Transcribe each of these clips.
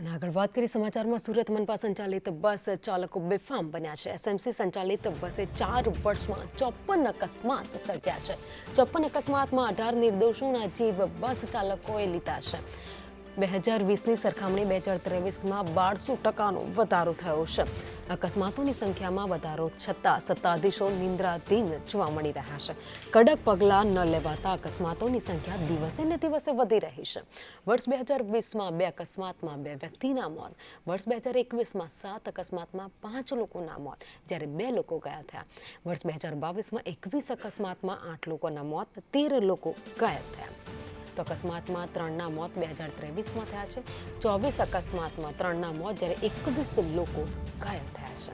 અને આગળ વાત કરી સમાચારમાં સુરત મનપા સંચાલિત બસ ચાલકો બેફામ બન્યા છે। એસએમસી સંચાલિત બસે 4 વર્ષમાં 54 અકસ્માત સર્જ્યા છે। 54 અકસ્માતમાં 18 નિર્દોષોના જીવ બસ ચાલકોએ લીધા છે। 2020ની સરખામણી 2023માં 1200% વધારો થયો છે। અકસ્માતોની સંખ્યામાં વધારો છતાં સત્તાધીશો નિંદ્રાધીન જોવા મળી રહ્યા છે। કડક પગલાં ન લેવાતા અકસ્માતોની સંખ્યા દિવસે ને દિવસે વધી રહી છે। વર્ષ 2020માં 2 અકસ્માતમાં 2 વ્યક્તિના મોત, વર્ષ 2021માં 7 અકસ્માતમાં 5 લોકોના મોત, જ્યારે 2 લોકો ઘાયલ થયા। વર્ષ 2022માં 21 અકસ્માતમાં 8 લોકોના મોત, 13 લોકો ઘાયલ થયા। તો અકસ્માતમાં 3ના મોત 2023માં થયા છે। 24 અકસ્માતમાં 3ના મોત, જ્યારે 21 લોકો ઘાયલ થયા છે।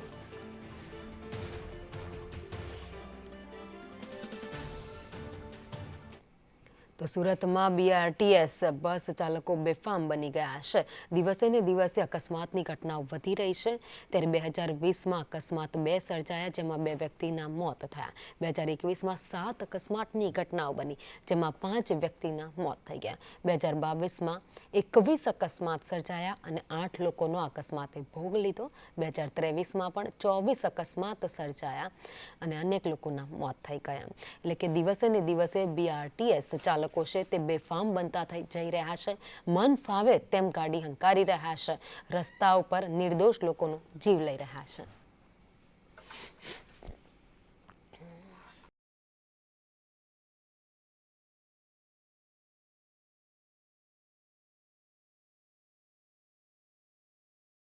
તો સુરતમાં બીઆરટીએસ બસ ચાલકો બેફામ બની ગયા છે। દિવસે ને દિવસે અકસ્માતની ઘટનાઓ વધી રહી છે। ત્યારે 2020માં અકસ્માત 2 સર્જાયા, જેમાં 2 વ્યક્તિના મોત થયા। 2021માં 7 અકસ્માતની ઘટનાઓ બની, જેમાં 5 વ્યક્તિના મોત થઈ ગયા। 2022માં 21 અકસ્માત સર્જાયા અને 8 લોકોનો અકસ્માતે ભોગ લીધો। 2023માં પણ 24 અકસ્માત સર્જાયા અને અનેક લોકોના મોત થઈ ગયા। એટલે કે દિવસે ને દિવસે બીઆરટીએસ ચાલકો છે તે બેફામ બનતા થઈ જઈ રહ્યા છે। મન ફાવે તેમ ગાડી હંકારી રહ્યા છે, રસ્તા ઉપર નિર્દોષ લોકોનો જીવ લઈ રહ્યા છે।